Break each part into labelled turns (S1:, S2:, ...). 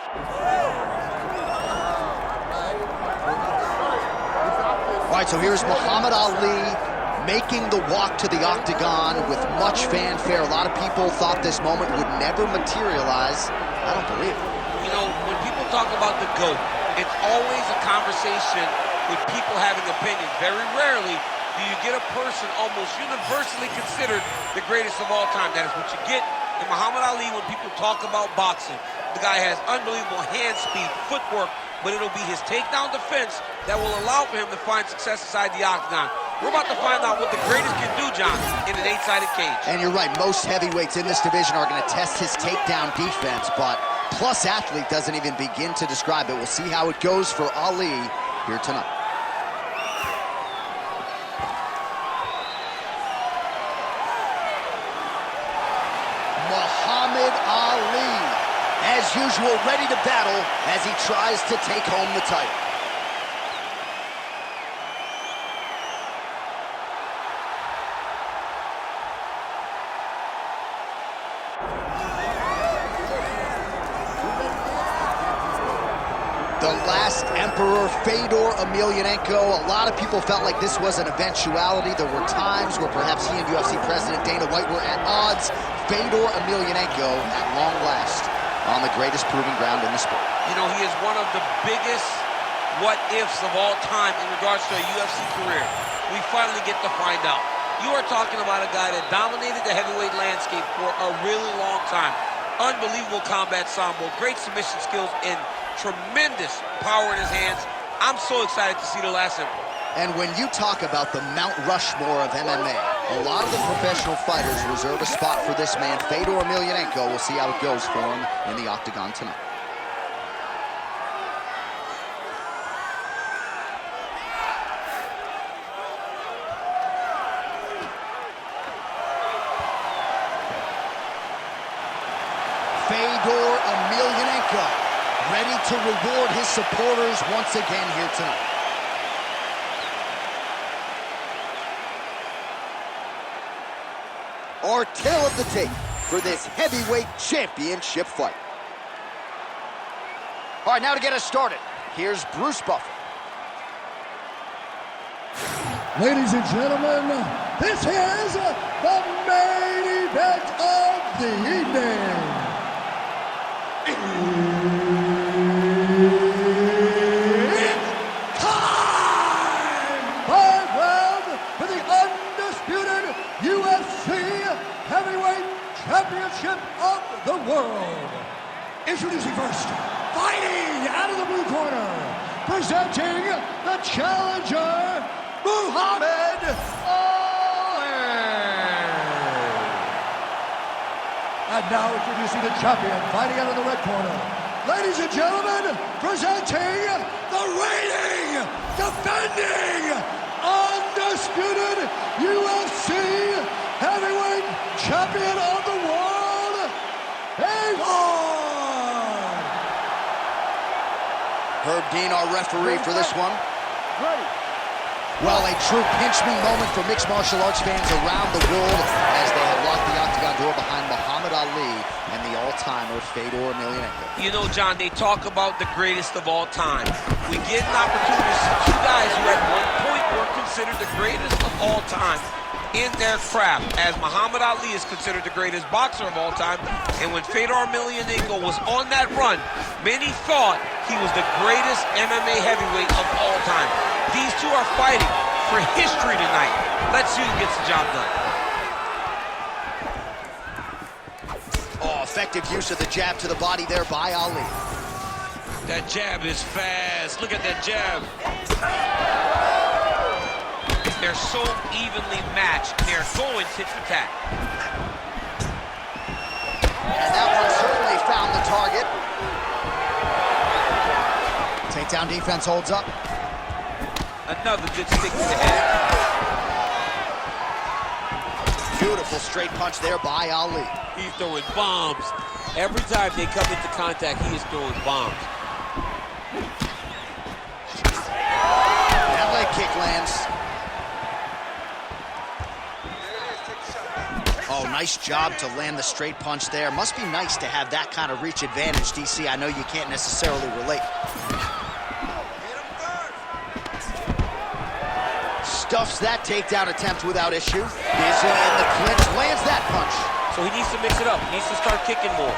S1: All right, so here's Muhammad Ali making the walk to the octagon with much fanfare. A lot of people thought this moment would never materialize. I don't believe it.
S2: You know, when people talk about the GOAT, it's always a conversation with people having opinions. Very rarely do you get a person almost universally considered the greatest of all time. That is what you get in Muhammad Ali when people talk about boxing. The guy has unbelievable hand speed, footwork, but it'll be his takedown defense that will allow for him to find success inside the octagon. We're about to find out what the greatest can do, John, in an 8-sided cage.
S1: And you're right, most heavyweights in this division are going to test his takedown defense, but Plus Athlete doesn't even begin to describe it. We'll see how it goes for Ali here tonight. Muhammad Ali, as usual, ready to battle as he tries to take home the title. The last emperor, Fedor Emelianenko. A lot of people felt like this was an eventuality. There were times where perhaps he and UFC President Dana White were at odds. Fedor Emelianenko, at long last, on the greatest proving ground in the sport.
S2: You know, he is one of the biggest what-ifs of all time in regards to a UFC career. We finally get to find out. You are talking about a guy that dominated the heavyweight landscape for a really long time. Unbelievable combat sambo, great submission skills, and tremendous power in his hands. I'm so excited to see the last emperor.
S1: And when you talk about the Mount Rushmore of MMA, a lot of the professional fighters reserve a spot for this man, Fedor Emelianenko. We'll see how it goes for him in the octagon tonight. Fedor Emelianenko, ready to reward his supporters once again here tonight. Our tale of the tape for this heavyweight championship fight. All right, now to get us started, here's Bruce Buffer.
S3: Ladies and gentlemen, this is the main event of the evening. It's time! 5 rounds for the undisputed UFC Heavyweight Championship of the world. Introducing first, fighting out of the blue corner, presenting the challenger, Muhammad Ali. And now introducing the champion, fighting out of the red corner. Ladies and gentlemen, presenting the reigning, defending, undisputed UFC heavyweight champion of the world, Fedor.
S1: Herb Dean, our referee for this one.
S3: Ready.
S1: Well, a true pinch-me moment for mixed martial arts fans around the world as they have locked the octagon door behind Muhammad Ali and the all-timer Fedor Emelianenko.
S2: You know, John, they talk about the greatest of all time. We get an opportunity to see two guys who at one point were considered the greatest of all time in their craft, as Muhammad Ali is considered the greatest boxer of all time. And when Fedor Emelianenko was on that run, many thought he was the greatest MMA heavyweight of all time. These two are fighting for history tonight. Let's see who gets the job done.
S1: Oh, effective use of the jab to the body there by Ali.
S2: That jab is fast. Look at that jab. They're so evenly matched. They're going tit for tat.
S1: And that one certainly found the target. Takedown defense holds up.
S2: Another good stick to the head.
S1: Beautiful straight punch there by Ali.
S2: He's throwing bombs. Every time they come into contact, he is throwing bombs.
S1: That leg kick lands. Oh, nice job to land the straight punch there. Must be nice to have that kind of reach advantage, DC. I know you can't necessarily relate. Stuffs that takedown attempt without issue. Is in the clinch, lands that punch.
S2: So he needs to mix it up. He needs to start kicking more.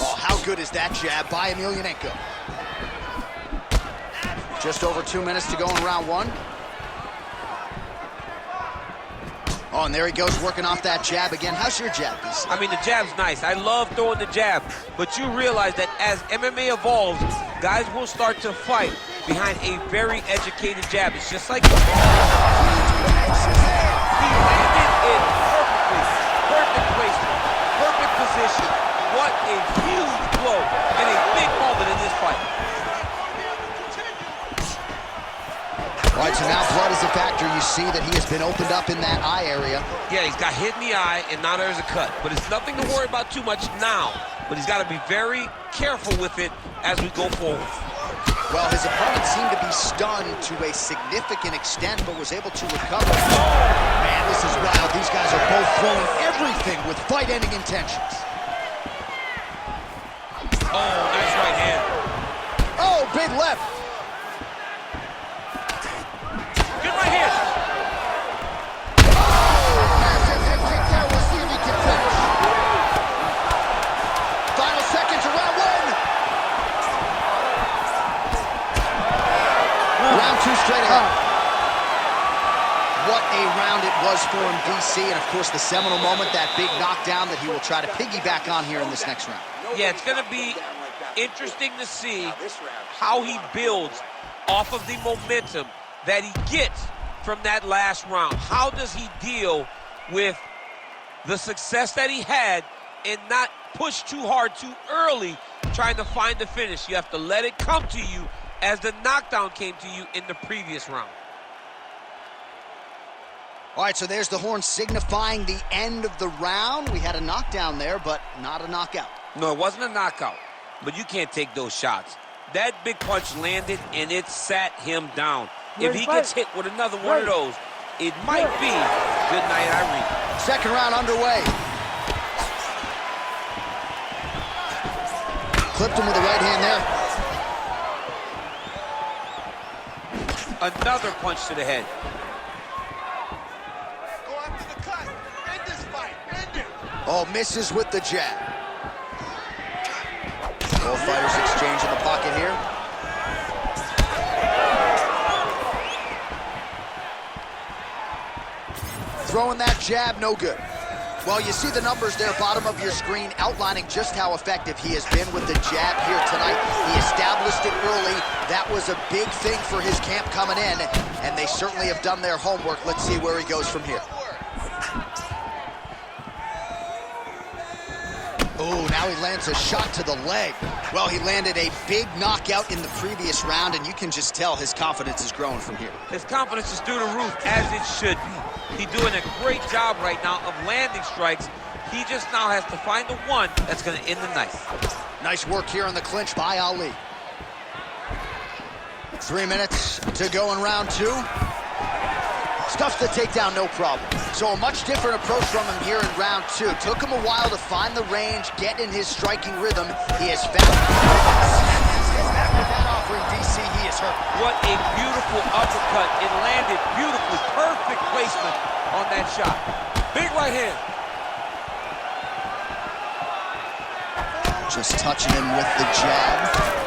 S1: Oh, how good is that jab by Emelianenko? Just over 2 minutes to go in round one. Oh, and there he goes, working off that jab again. How's your jab, DC?
S2: I mean, the jab's nice. I love throwing the jab. But you realize that as MMA evolves, guys will start to fight behind a very educated jab. It's just like... He landed it perfectly. Perfect placement. Perfect position. What a huge blow and a big moment in this fight.
S1: All right, so now blood is a factor. You see that he has been opened up in that eye area.
S2: Yeah, he's got hit in the eye, and now there's a cut. But it's nothing to worry about too much now. But he's got to be very careful with it as we go forward.
S1: Well, his opponent seemed to be stunned to a significant extent, but was able to recover. Man, this is wild. These guys are both throwing everything with fight-ending intentions.
S2: Oh, nice right hand.
S1: Oh, big left.
S2: Good right hand.
S1: Massive head kick there. We'll see if he can finish. Final seconds of round one. Round two straight ahead. What a round it was for him, DC. And, of course, the seminal moment, that big knockdown that he will try to piggyback on here in this next round.
S2: Yeah, it's going to be interesting to see how he builds off of the momentum that he gets from that last round. How does he deal with the success that he had and not push too hard too early trying to find the finish? You have to let it come to you as the knockdown came to you in the previous round.
S1: All right, so there's the horn signifying the end of the round. We had a knockdown there, but not a knockout.
S2: No, it wasn't a knockout, but you can't take those shots. That big punch landed, and it sat him down. If he gets hit with another one of those, it might be good night, Irene.
S1: Second round underway. Clipped him with the right hand there.
S2: Another punch to the head.
S4: Go after the cut. End this fight. End it.
S1: Oh, misses with the jab. Both fighters exchange in the pocket here. Throwing that jab, no good. Well, you see the numbers there, bottom of your screen, outlining just how effective he has been with the jab here tonight. He established it early. That was a big thing for his camp coming in, and they certainly have done their homework. Let's see where he goes from here. Oh, now he lands a shot to the leg. Well, he landed a big knockout in the previous round, and you can just tell his confidence is growing from here.
S2: His confidence is through the roof, as it should be. He's doing a great job right now of landing strikes. He just now has to find the one that's going to end the night.
S1: Nice work here in the clinch by Ali. 3 minutes to go in round two. Stuffs the takedown, no problem. So a much different approach from him here in round two. Took him a while to find the range, get in his striking rhythm. He has found after that offering, DC, he is hurt.
S2: What a beautiful uppercut. It landed beautifully. Perfect placement on that shot. Big right hand.
S1: Just touching him with the jab.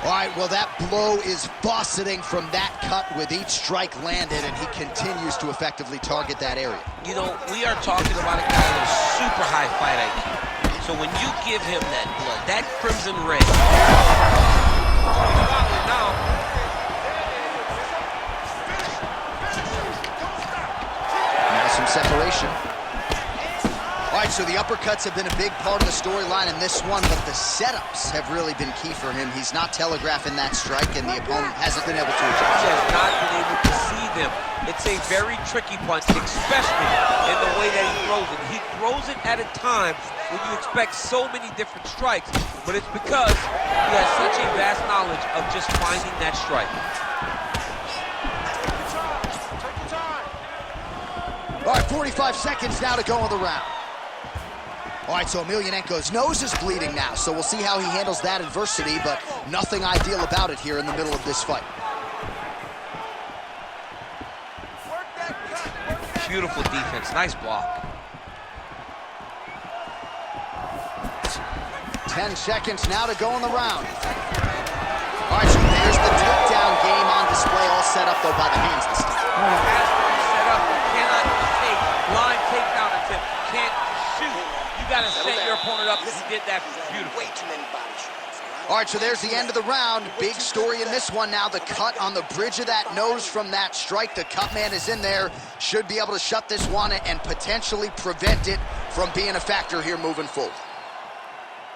S1: All right, well, that blow is fauceting from that cut with each strike landed, and he continues to effectively target that area.
S2: You know, we are talking about a guy with a super high fight IQ. So when you give him that blood, that crimson red.
S1: Now some separation. All right, so the uppercuts have been a big part of the storyline in this one, but the setups have really been key for him. He's not telegraphing that strike, and the opponent hasn't been able to adjust.
S2: He has not been able to see them. It's a very tricky punch, especially in the way that he throws it. He throws it at a time when you expect so many different strikes, but it's because he has such a vast knowledge of just finding that strike.
S4: Take your time.
S1: 45 seconds now to go in the round. All right, so Emelianenko's nose is bleeding now, so we'll see how he handles that adversity, but nothing ideal about it here in the middle of this fight.
S2: Beautiful defense, nice block.
S1: 10 seconds now to go in the round. All right, so there's the takedown game on display, all set up, though, by the hands this time.
S2: Has to be set up. You cannot take blind takedown attempt. You can't shoot. You got to set your opponent up. He did that beautifully.
S4: Way too many body shots.
S1: All right, so there's the end of the round. Big story in this one now. The cut on the bridge of that nose from that strike. The cut man is in there. Should be able to shut this one and potentially prevent it from being a factor here moving forward.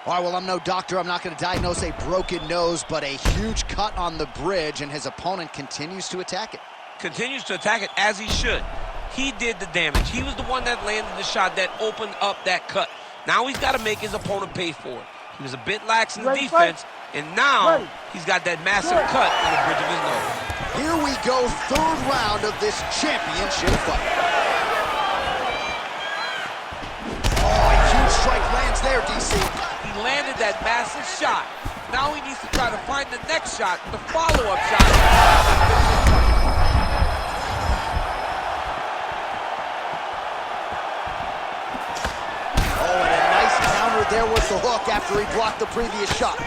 S1: All right, well, I'm no doctor. I'm not going to diagnose a broken nose, but a huge cut on the bridge, and his opponent continues to attack it.
S2: Continues to attack it as he should. He did the damage. He was the one that landed the shot that opened up that cut. Now he's got to make his opponent pay for it. He was a bit lax in the defense, and now he's got that massive cut on the bridge of his nose.
S1: Here we go, third round of this championship fight. Oh, a huge strike lands there, DC.
S2: He landed that massive shot. Now he needs to try to find the next shot, the follow-up shot.
S1: Oh, and a nice counter there with the hook after he blocked the previous shot.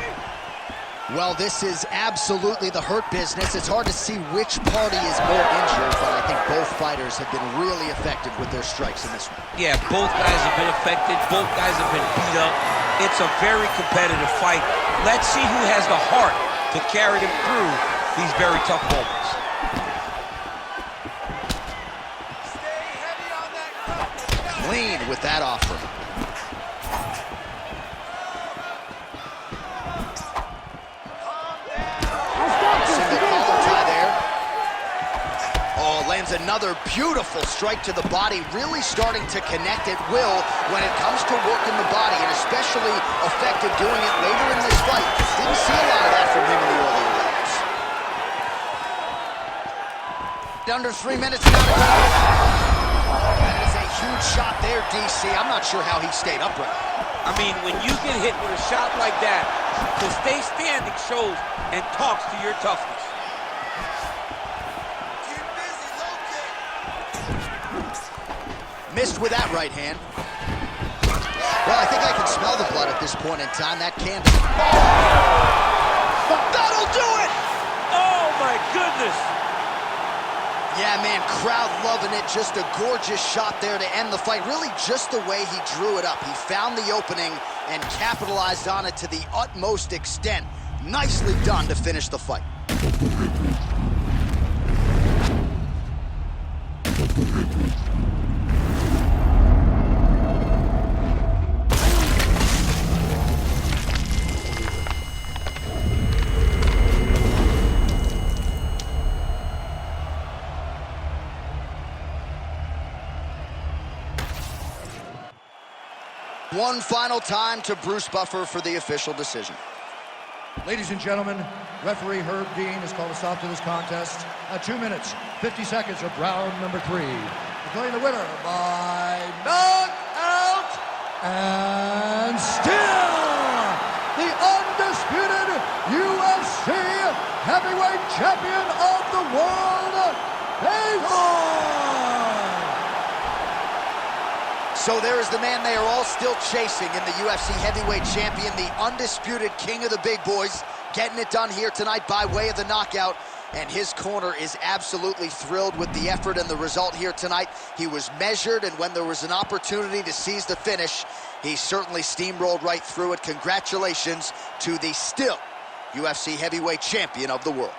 S1: Well, this is absolutely the hurt business. It's hard to see which party is more injured, but I think both fighters have been really effective with their strikes in this one.
S2: Yeah, both guys have been affected. Both guys have been beat up. It's a very competitive fight. Let's see who has the heart to carry them through these very tough moments.
S4: Stay heavy on that cut.
S1: Clean with that offer. Lands another beautiful strike to the body, really starting to connect at will when it comes to working the body, and especially effective doing it later in this fight. Didn't see a lot of that from him in the earlier rounds. Under 3 minutes now to go. That is a huge shot there, DC. I'm not sure how he stayed upright.
S2: I mean, when you get hit with a shot like that, to stay standing shows and talks to your toughness.
S1: Missed with that right hand. Well, I think I can smell the blood at this point in time. That can. That'll do it!
S2: Oh, my goodness!
S1: Yeah, man, crowd loving it. Just a gorgeous shot there to end the fight. Really just the way he drew it up. He found the opening and capitalized on it to the utmost extent. Nicely done to finish the fight. One final time to Bruce Buffer for the official decision.
S3: Ladies and gentlemen, referee Herb Dean has called a stop to this contest at 2 minutes, 50 seconds of round number 3. Declaring the winner by knockout and still the undisputed UFC heavyweight champion of the world, Fedor!
S1: So there is the man they are all still chasing in the UFC heavyweight champion, the undisputed king of the big boys, getting it done here tonight by way of the knockout. And his corner is absolutely thrilled with the effort and the result here tonight. He was measured, and when there was an opportunity to seize the finish, he certainly steamrolled right through it. Congratulations to the still UFC heavyweight champion of the world.